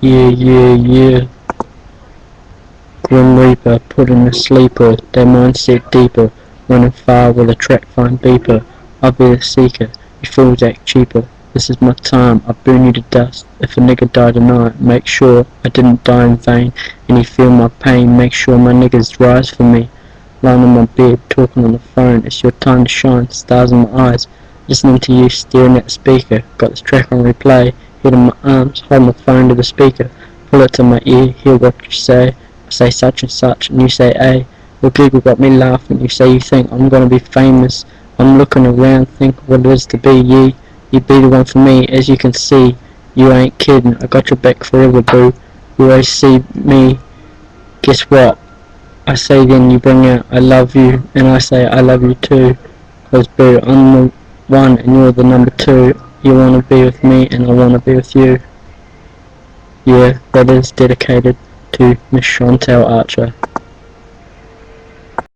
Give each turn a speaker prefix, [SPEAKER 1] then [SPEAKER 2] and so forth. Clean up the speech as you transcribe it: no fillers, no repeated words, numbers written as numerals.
[SPEAKER 1] Yeah, yeah, yeah. Grim Reaper, putting a sleeper, their mindset deeper. Running far with a track fine beeper. I'll be the seeker, you fools act cheaper. This is my time, I'll burn you to dust. If a nigga died tonight, make sure I didn't die in vain. And you feel my pain, make sure my niggas rise for me. Lying on my bed, talking on the phone, it's your time to shine, stars in my eyes. Listening to you, staring at the speaker. Got this track on replay, head in my arms, hold my phone to the speaker. Pull it to my ear, hear what you say. I say such and you say A. Your giggle got me laughing, you say you think I'm gonna be famous. I'm looking around, think what it is to be ye. You be the one for me, as you can see. You ain't kidding, I got your back forever, boo. You always see me, guess what? I say then you bring out I love you, and I say I love you too. 'Cause boo, I'm the one and you're the number two. You wanna be with me and I wanna be with you. Yeah, that is dedicated to Miss Chantal Archer.